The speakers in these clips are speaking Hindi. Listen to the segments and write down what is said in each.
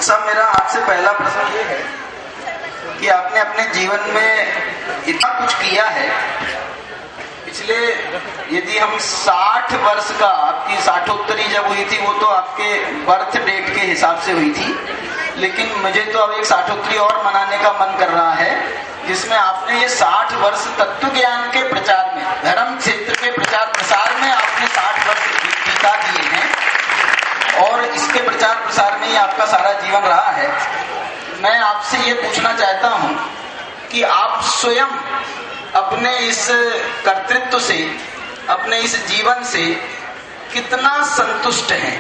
साहब, मेरा आपसे पहला प्रश्न ये है कि आपने अपने जीवन में इतना कुछ किया है। पिछले यदि हम 60 वर्ष का, आपकी 60ोत्तरी जब हुई थी वो तो आपके बर्थ डेट के हिसाब से हुई थी, लेकिन मुझे तो अब एक 60ोत्तरी और मनाने का मन कर रहा है, जिसमें आपने ये 60 वर्ष तत्व ज्ञान के प्रचार में, धर्म क्षेत्र के प्रचार प्रसार में आपने 60 वर्ष बिता दिए हैं और इसके प्रचार प्रसार में ही आपका सारा जीवन रहा है। मैं आपसे ये पूछना चाहता हूं कि आप स्वयं अपने इस कर्तृत्व से, अपने इस जीवन से कितना संतुष्ट हैं?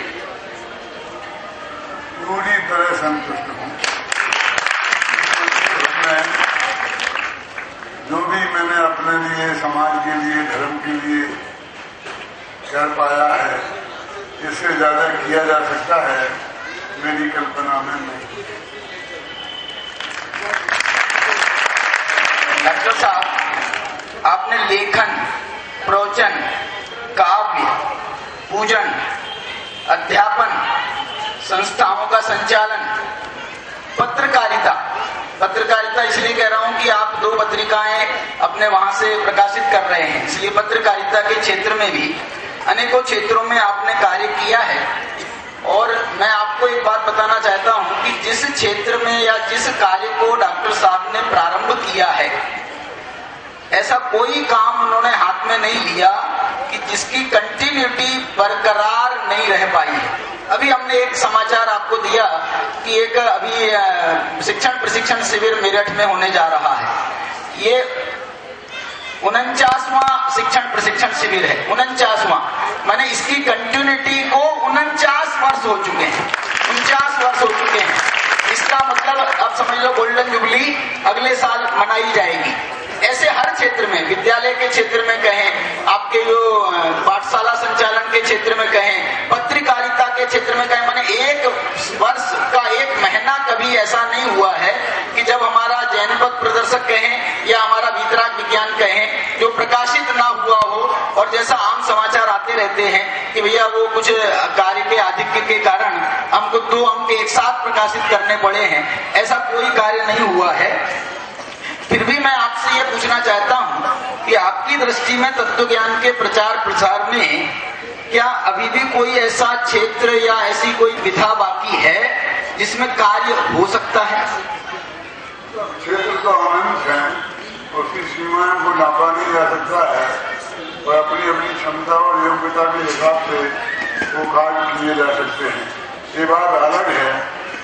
पूरी तरह संतुष्ट हूँ। जो भी मैंने अपने लिए, समाज के लिए, धर्म के लिए कर पाया है, इससे ज्यादा किया जा सकता है मेरी कल्पना में नहीं। डॉक्टर साहब, आपने लेखन, प्रवचन, काव्य, पूजन, अध्यापन, संस्थाओं का संचालन, पत्रकारिता इसलिए कह रहा हूं कि आप 2 पत्रिकाएं अपने वहां से प्रकाशित कर रहे हैं, इसलिए पत्रकारिता के क्षेत्र में भी अनेकों क्षेत्रों में आपने कार्य किया है। और मैं आपको एक बात बताना चाहता हूं कि जिस क्षेत्र में या जिस कार्य को डॉक्टर साहब ने प्रारंभ किया है, ऐसा कोई काम उन्होंने हाथ में नहीं लिया कि जिसकी कंटिन्यूटी बरकरार नहीं रह पाई है। अभी हमने एक समाचार आपको दिया कि एक अभी शिक्षण प्रशिक्षण शिविर मेरठ में होने जा रहा है। ये 49वां शिक्षण प्रशिक्षण शिविर है, 49वां, माने इसकी कंटिन्यूटी को 49 वर्ष हो चुके हैं, 49 वर्ष हो चुके हैं। इसका मतलब अब समझ लो गोल्डन जुबली अगले साल मनाई जाएगी। ऐसे हर क्षेत्र में, विद्यालय के क्षेत्र में कहें, आपके जो पाठशाला संचालन के क्षेत्र में कहें, पत्रकारिता के क्षेत्र में कहें, माने एक वर्ष का एक महीना कभी ऐसा नहीं हुआ है कि जब हमारा जनपद प्रदर्शक कहें या हमारा वीतराग विज्ञान कहें जो प्रकाशित ना हुआ हो। और जैसा आम समाचार आते रहते हैं कि भैया वो कुछ कार्य के आधिक्य के कारण हमको 2 अंक एक साथ प्रकाशित करने पड़े हैं, ऐसा कोई कार्य नहीं हुआ है। फिर भी मैं आपसे ये पूछना चाहता हूं कि आपकी दृष्टि में तत्व ज्ञान के प्रचार प्रसार में क्या अभी भी कोई ऐसा क्षेत्र या ऐसी कोई विधा बाकी है जिसमें कार्य हो सकता है? क्षेत्र तो अनंत है, उसकी सीमाएं को नापा नहीं जा सकता है और अपनी अपनी क्षमता और योग्यता के हिसाब से वो कार्य किए जा सकते हैं। ये बात अलग है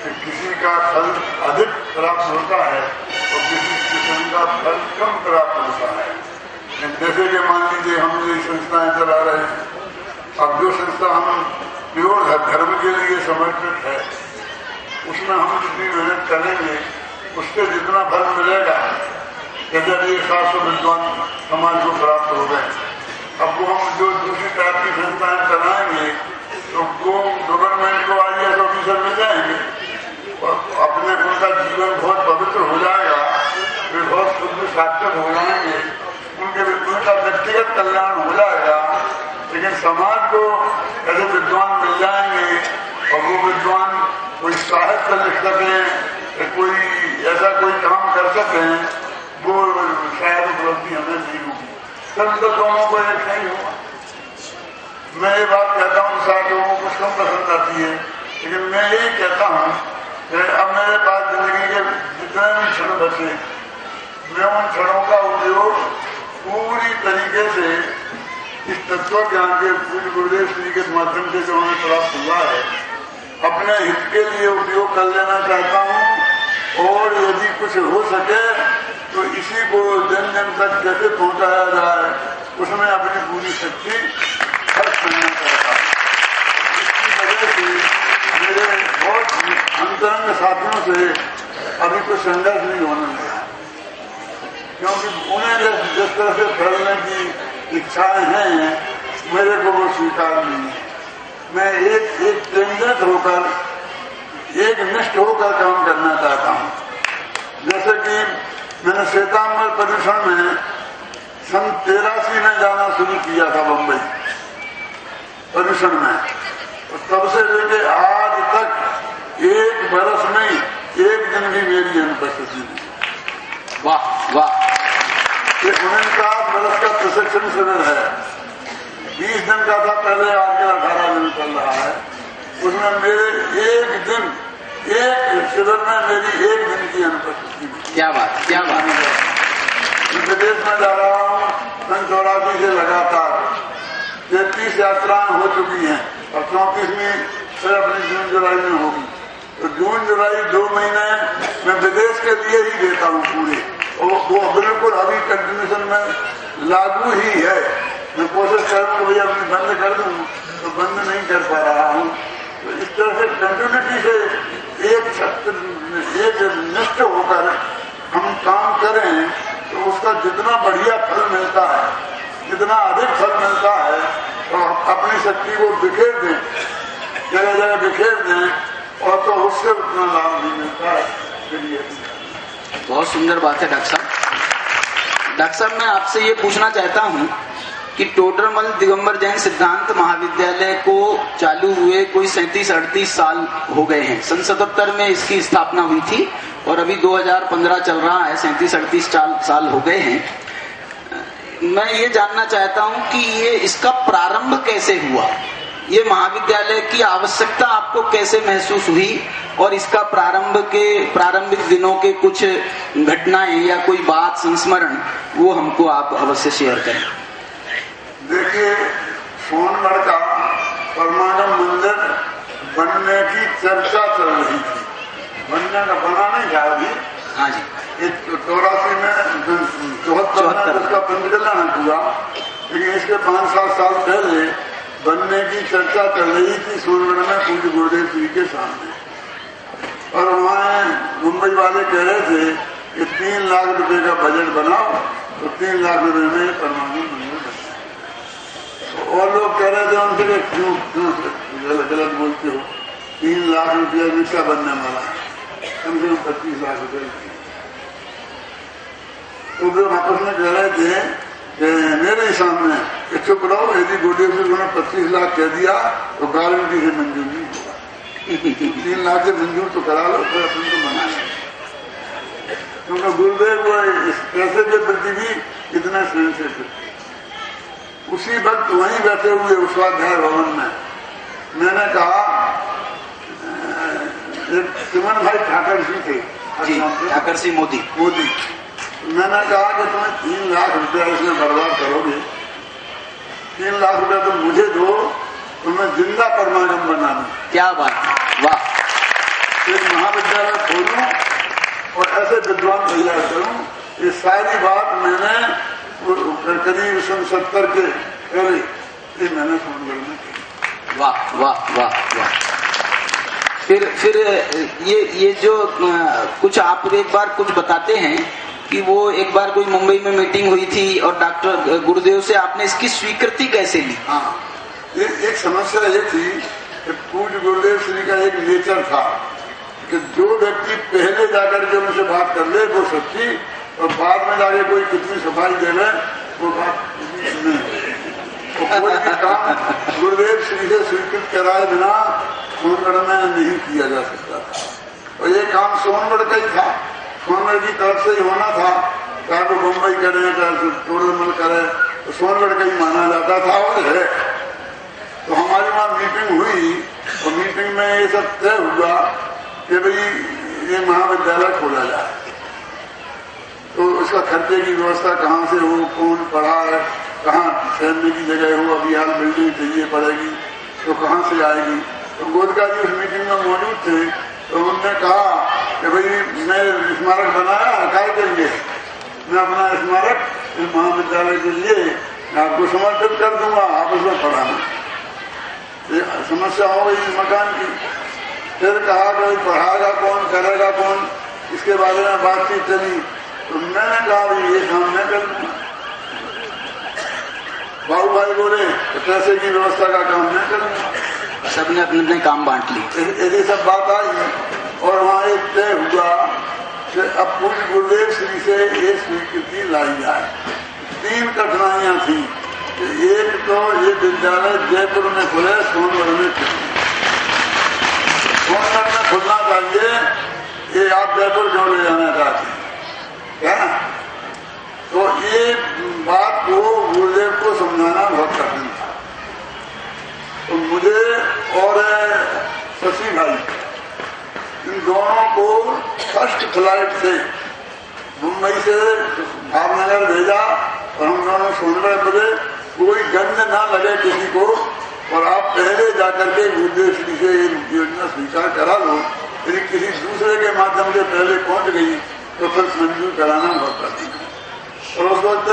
कि किसी का फल अधिक प्राप्त होता है और किसी किस्म का फल कम प्राप्त होता है। जैसे कि मान लीजिए हम ये संस्थाएं चला रहे हैं, अब जो संस्था हम प्योर धर्म के लिए समर्पित है, उसमें हम जितनी मेहनत करेंगे उससे जितना फल मिलेगा, जैसे ये 700 विद्वान समाज को प्राप्त हो गए, अब वो हम जो दूसरी टाइप की संस्थाएं चलाएंगे तो वो गवर्नमेंट को IAS ऑफिसर मिल जाएंगे और अपने उनका जीवन बहुत पवित्र हो जाएगा, वे बहुत शुद्ध सार्थक हो जाएंगे, उनका व्यक्तिगत कल्याण हो जाएगा। लेकिन समाज को ऐसे विद्वान मिल जाएंगे और वो विद्वान कोई साहित्य लिख सके, कोई ऐसा कोई काम कर सके, वो शायद उपलब्धि हमें नहीं होगी। तो दोनों को एक नहीं हुआ। मैं ये बात कहता हूँ, शायद लोगों को कम पसंद आती है, लेकिन मैं यही कहता हूँ कि अब मेरे पास जिंदगी के जितने भी क्षण बचे, मैं उन क्षणों का उपयोग पूरी तरीके से इस तत्व ज्ञान के पूज्य गुरुदेव श्री के माध्यम से जो हमें प्राप्त हुआ है, अपने हित के लिए उपयोग कर लेना चाहता हूँ। और यदि कुछ हो सके तो इसी को जन जन तक कैसे पहुंचाया जाए, उसमें अपनी पूरी शक्ति खर्च करना चाहता हूँ। इसकी वजह से मेरे बहुत अंतरंग साथियों से अभी कोई संघर्ष नहीं होने लगा, क्योंकि उन्हें जिस तरह से फैलने की इच्छाएं हैं, मेरे को वो स्वीकार नहीं है। मैं एक केंद्रित होकर, एक निष्ठ होकर काम करना चाहता हूँ। जैसे कि मैंने श्वेतांबर पर्यूषण में सन 83 में जाना शुरू किया था बम्बई पर्यूषण में, और तब से लेके आज तक एक बरस में एक दिन भी मेरी अनुपस्थिति नहीं। वाह वाह। ये 49 बरस का प्रशिक्षण शिविर है, 20 दिन का था पहले, आजकल 18 दिन चल रहा है। उसमें मेरे एक दिन, एक शिविर में मेरी एक दिन की अनुपस्थिति नहीं। क्या बात, क्या बात। मैं विदेश में जा रहा हूँ, सन 84 से लगातार 33 यात्राएं हो चुकी हैं और 34वीं फिर अपनी जून जुलाई में होगी। तो जून जुलाई 2 महीने मैं विदेश के लिए ही देता हूँ पूरे, और वो बिल्कुल अभी कंटिन्यूशन में लागू ही है। मैं कोशिश करूँ भैया अपनी बंद कर दूँ, तो बंद नहीं कर पा रहा हूँ। तो इस तरह से कंटिन्यूटी से एक निष्ठ होकर हम काम करें तो उसका जितना बढ़िया फल मिलता है, जितना अधिक फल मिलता है, तो अपनी शक्ति को बिखेर दें, जगह जगह बिखेर दें, और तो उससे उतना लाभ नहीं मिलता है। बहुत सुंदर बात है डॉक्टर साहब। डॉक्टर साहब, मैं आपसे ये पूछना चाहता हूँ कि टोडरमल दिगंबर जैन सिद्धांत महाविद्यालय को चालू हुए कोई 37-38 साल हो गए हैं। सन 77 में इसकी स्थापना हुई थी और अभी 2015 चल रहा है, 37-38 साल हो गए हैं। मैं ये जानना चाहता हूँ कि ये इसका प्रारंभ कैसे हुआ, ये महाविद्यालय की आवश्यकता आपको कैसे महसूस हुई, और इसका प्रारंभिक दिनों के कुछ घटनाएं या कोई बात संस्मरण वो हमको आप अवश्य शेयर करें। देखिए, सोनगढ़ का परमागम मंदिर बनने की चर्चा चल रही थी, बनने का बना नहीं था अभी। हाँ जी। 84 में 74 में उसका पंचकल्याण हुआ, लेकिन इसके 5-7 साल पहले बनने की चर्चा चल रही थी सोनगढ़ में पूज्य गुरुदेव श्री के सामने। और वहाँ मुंबई वाले कह रहे थे कि 3 लाख रुपए का बजट बनाओ, तो 3 लाख रुपए में परमागम मंदिर बना। और लोग कह रहे थे उनसे कि क्यों गलत बोलते हो, 3 लाख रुपया भी क्या बनने वाला है, कम से कम 25 लाख रुपये। तो वे आपस में कह रहे थे कि मेरे ही सामने कि चुप रहो, यदि गुरुदेव से उन्होंने 25 लाख कह दिया तो गारंटी से मंजूर नहीं होगा। 3 लाख से मंजूर तो करा लो, फिर अपन को बनाए, क्योंकि गुरुदेव वो इस पैसे के प्रति भी इतना सेंसिटिव। उसी वक्त वहीं बैठे हुए उस स्वाध्याय भवन में मैंने कहा, एक सुमन भाई ठाकर जी थे, ठाकर सिंह मोदी, मैंने कहा कि तुम्हें 3 लाख रुपया इसमें बर्बाद करोगे, 3 लाख रुपया तुम मुझे दो तो मैं जिंदा परमागम बना दूं। क्या बात, वाह। एक महाविद्यालय खोलूं और ऐसे विद्वान तैयार करूं, ये सारी बात मैंने करीब 70 के पहले ये मैंने सोनगढ़ में की। वाह वाह वाह वाह। फिर ये जो कुछ आप एक बार कुछ बताते हैं कि वो एक बार कोई मुंबई में मीटिंग हुई थी और डॉक्टर गुरुदेव से आपने इसकी स्वीकृति कैसे ली? हाँ, एक समस्या ये थी कि पूज्य गुरुदेव श्री का एक नेचर था कि जो व्यक्ति पहले जाकर के उनसे बात कर ले वो सच्ची, और बाद में जाके कोई कितनी सफाई दे ले वो बात नहीं। तो कोई भी काम गुरुदेव श्री से स्वीकृत कराए बिना सोनगढ़ में नहीं किया जा सकता था। और ये काम सोनगढ़ का ही था, सोनगढ़ की तरफ से ही होना था, चाहे वो मुंबई करे चाहे टोडरमल करे, तो सोनगढ़ का ही माना जाता था और है। तो हमारी वहाँ मीटिंग हुई और मीटिंग में ये सब तय हुआ कि भाई ये महाविद्यालय खोला जाए, तो उसका खर्चे की व्यवस्था कहाँ से हो, कौन पढ़ा है, कहाँ ठहरने की जगह हो, अभी हाल बिल्डिंग चाहिए पड़ेगी तो कहाँ से आएगी। तो गोदका जी उस मीटिंग में मौजूद थे, तो उन्होंने कहा कि भाई मैं स्मारक बनाया काय के लिए, मैं अपना स्मारक इस महाविद्यालय के लिए आपको समर्पित कर दूंगा, आप उसमें पढ़ाना। समस्या हो गई मकान की। फिर कहा कि पढ़ाएगा कौन, करेगा कौन, इसके बारे में बातचीत चली। तो मैंने कहा ये काम मैं कर दूंगा। बाबू भाई बोले तो पैसे की व्यवस्था का काम मैं करूंगा। सबने अपने अपने काम बांट लिए। ऐसी सब बात आई और वहाँ एक तय हुआ कि अब पूज्य गुरुदेव श्री से ये स्वीकृति लाई जाए। 3 कठिनाइयां थी। एक तो ये विद्यालय जयपुर में खुले, सोनगढ़ में खुले। सोनगढ़ में बोलना चाहिए ये आप जयपुर क्यों ले जाना चाहते हैं, क्या? तो ये बात को गुरुदेव को समझाना बहुत कठिन था। तो मुझे और शशि भाई इन दोनों को फर्स्ट फ्लाइट से मुंबई से भावनगर भेजा और हम दोनों सोनभद्र बजे, कोई गंध ना लगे किसी को, और आप पहले जाकर के गुरुदेव श्री से योजना स्वीकार करा लो। यदि किसी दूसरे के माध्यम से पहले पहुंच गई तो फिर मंजूर कराना बहुत कठिन है। और उस वक्त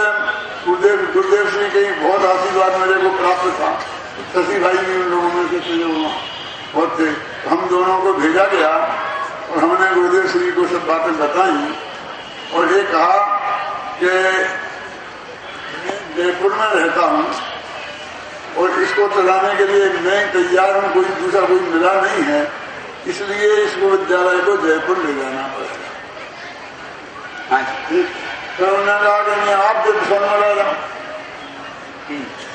गुरुदेव श्री के बहुत आशीर्वाद मेरे को प्राप्त था। शशि भाई भी उन लोगों में से बहुत थे। हम दोनों को भेजा गया और हमने गुरुदेव श्री को सब बातें बताई और ये कहा कि जयपुर में रहता हूँ और इसको चलाने के लिए मैं तैयार हूँ, कोई दूसरा कोई मिला नहीं है, इसलिए इसको विद्यालय को जयपुर ले जाना पड़ेगा। हाँ जी। तो उन्होंने कहा कि मैं आप जब सोनभद्र जाऊँ,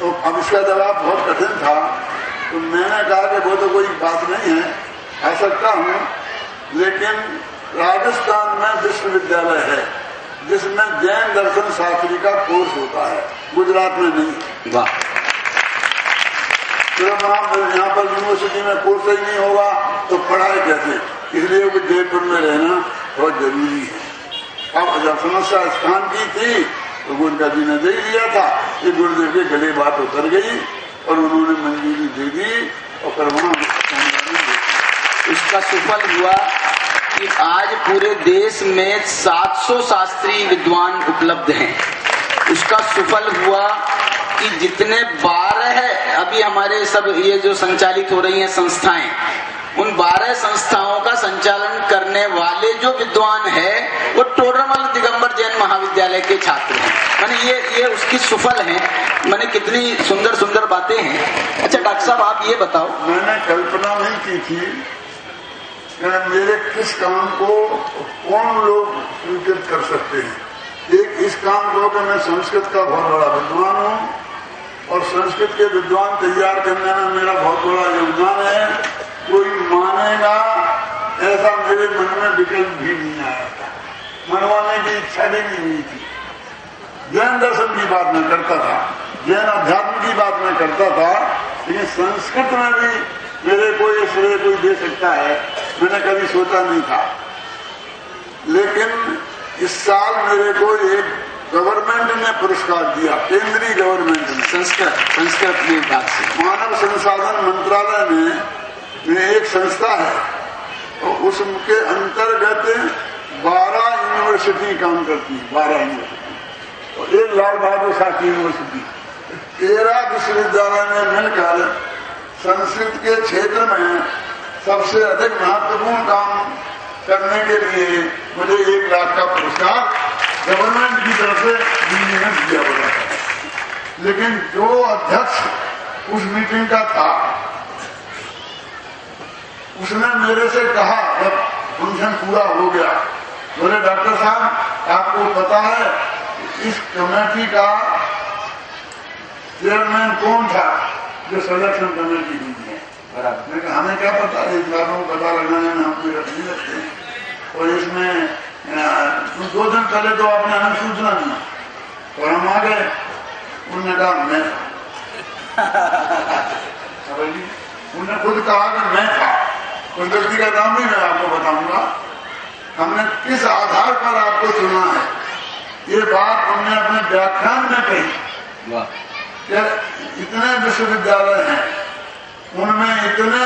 तो अब इसका जवाब बहुत कठिन था। तो मैंने कहा कि वो तो कोई बात नहीं है, आ सकता हूँ, लेकिन राजस्थान में विश्वविद्यालय है जिसमें जैन दर्शन शास्त्री का कोर्स होता है, गुजरात में नहीं। वाह। तो यहाँ पर यूनिवर्सिटी में कोर्स ही नहीं होगा तो पढ़ाई कैसे, इसलिए वो जयपुर में रहना बहुत जरूरी है। अब जब समस्या स्थान की थी तो गुरुदेव जी ने दे दिया था, ये गुरुदेव के गले बात उतर गई और उन्होंने मंजूरी दे दी और फिर वहां उसका सुफल हुआ कि आज पूरे देश में 700 शास्त्रीय विद्वान उपलब्ध हैं। उसका सुफल हुआ कि जितने 12 अभी हमारे सब ये जो संचालित हो रही हैं संस्थाएं, उन 12 संस्थाओं का संचालन करने वाले जो विद्वान है वो टोडरमल दिगंबर जैन महाविद्यालय के छात्र हैं। माने ये उसकी सुफल है। माने कितनी सुंदर सुंदर बातें हैं। अच्छा डॉक्टर साहब आप ये बताओ, मैंने कल्पना नहीं की थी मेरे किस काम को कौन लोग स्वीकृत कर सकते हैं। एक इस काम को कि मैं संस्कृत का बहुत बड़ा विद्वान हूँ और संस्कृत के विद्वान तैयार करने में मेरा बहुत बड़ा योगदान है। कोई मानेगा ऐसा मेरे मन में विकल्प भी नहीं आया था, मनवाने की इच्छा भी नहीं हुई थी। जैन दर्शन की बात मैं करता था, जैन अध्यात्म की बात मैं करता था, लेकिन संस्कृत में भी मेरे को ये श्रेय कोई दे सकता है मैंने कभी सोचा नहीं था। लेकिन इस साल मेरे को एक गवर्नमेंट ने पुरस्कार दिया, केंद्रीय गवर्नमेंट ने, संस्कृत विभाग से। मानव संसाधन मंत्रालय में एक संस्था है और उसके अंतर्गत 12 यूनिवर्सिटी काम करती है, 12 यूनिवर्सिटी और एक लाल बहादुर शास्त्री यूनिवर्सिटी। 13 विश्वविद्यालय में मिलकर संस्कृत के क्षेत्र में सबसे अधिक महत्वपूर्ण काम करने के लिए मुझे 1 लाख का पुरस्कार गवर्नमेंट की तरफ से दिया गया था। लेकिन जो अध्यक्ष उस मीटिंग का था उसने मेरे से कहा जब फंक्शन पूरा हो गया, बोले डॉक्टर साहब आपको पता है इस कमेटी का चेयरमैन कौन था जो सिलेक्शन कमेटी हुई है? मैंने कहा हमें क्या पता, इस बातों को पता लगाने में हम कोई रख नहीं लगते हैं। और इसमें 2 दिन पहले तो आपने हमें सूचना दी और हम आ गए। उन्होंने कहा मैं उन्होंने खुद कहा कि मैं था, उस व्यक्ति का नाम भी मैं आपको बताऊंगा। हमने किस आधार पर आपको चुना है ये बात उन्होंने अपने व्याख्यान में कही। इतने विश्वविद्यालय हैं, उनमें इतने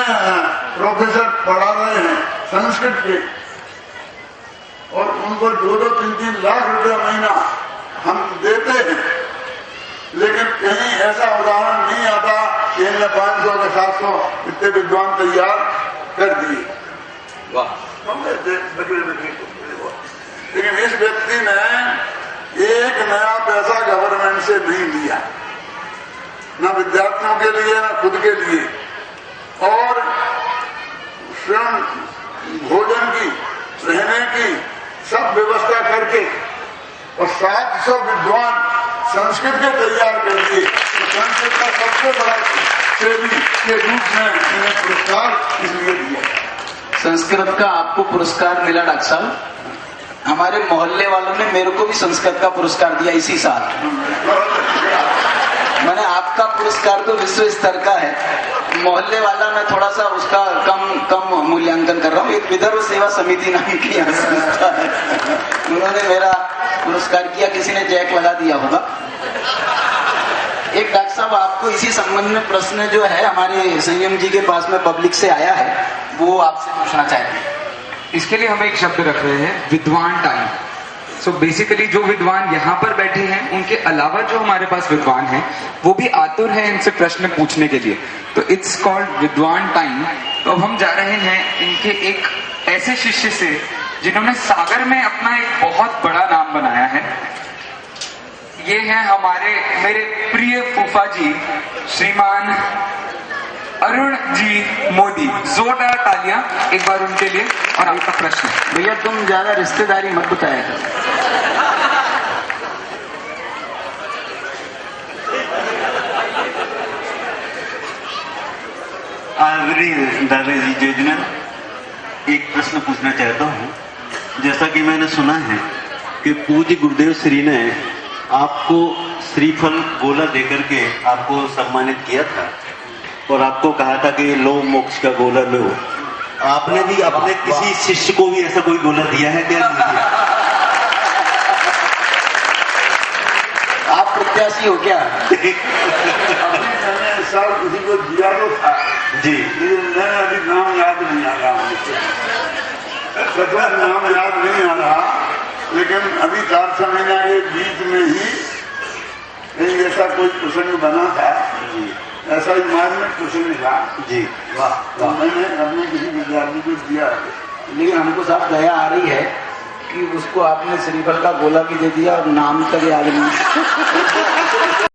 प्रोफेसर पढ़ा रहे हैं संस्कृत के और उनको 2-2, 3-3 लाख रुपया महीना हम देते हैं, लेकिन कहीं ऐसा उदाहरण नहीं आता कि इनने 500 या 700 इतने विद्वान तैयार कर दिए। लेकिन इस व्यक्ति ने एक नया पैसा गवर्नमेंट से नहीं लिया, न विद्यार्थियों के लिए न खुद के लिए, और स्वयं भोजन की, रहने की सब व्यवस्था करके और 700 विद्वान संस्कृत के तैयार कर दिए। संस्कृत का सबसे बड़ा सेवी के रूप में इन्हें पुरस्कार इसलिए दिया। संस्कृत का आपको पुरस्कार मिला डॉक्टर साहब। हमारे मोहल्ले वालों ने मेरे को भी संस्कृत का पुरस्कार दिया इसी साल। मैंने आपका पुरस्कार तो विश्व स्तर का है, मोहल्ले वाला मैं थोड़ा सा उसका कम मूल्यांकन कर रहा हूँ। एक विदर्भ सेवा समिति नाम की यहाँ संस्था है, उन्होंने मेरा पुरस्कार किया, किसी ने चेक लगा दिया होगा। एक डॉक्टर साहब आपको इसी संबंध में प्रश्न जो है हमारे संयम जी के पास में पब्लिक से आया है, वो आपसे पूछना चाहते हैं। इसके लिए हम एक शब्द रख रहे हैं, विद्वान टाइम। सो बेसिकली जो विद्वान यहाँ पर बैठे हैं, उनके अलावा जो हमारे पास विद्वान हैं, वो भी आतुर है इनसे प्रश्न पूछने के लिए, तो इट्स कॉल्ड विद्वान टाइम। तो अब हम जा रहे हैं इनके एक ऐसे शिष्य से जिन्होंने सागर में अपना एक बहुत बड़ा नाम बनाया है। ये हैं मेरे प्रिय फूफा जी श्रीमान अरुण जी मोदी। जोरदार तालियां एक बार उनके लिए। और आपका प्रश्न। भैया तुम ज्यादा रिश्तेदारी मत बताया करो। आदरणीय दादाजी योजना, एक प्रश्न पूछना चाहता हूँ। जैसा कि मैंने सुना है कि पूज्य गुरुदेव श्री ने आपको श्रीफल गोला देकर के आपको सम्मानित किया था और आपको कहा था कि लो मोक्ष का गोला लो। आपने भी अपने किसी शिष्य को भी ऐसा कोई गोला दिया है क्या? आप प्रत्याशी हो क्या? मैंने साल किसी को दिया तो था जी, लेकिन मैंने अभी नाम याद नहीं आ रहा मुझे, सचमुच नाम याद नहीं आ रहा। लेकिन अभी 4 महीना के बीच में ही एक ऐसा कोई प्रसंग बना था, ऐसा ही मान में प्रसंग था जी। वाह, तो मैंने अपने किसी विद्यार्थी को दिया है। लेकिन हमको साहब दया आ रही है कि उसको आपने श्रीफल का गोला भी दे दिया और नाम तक याद नहीं।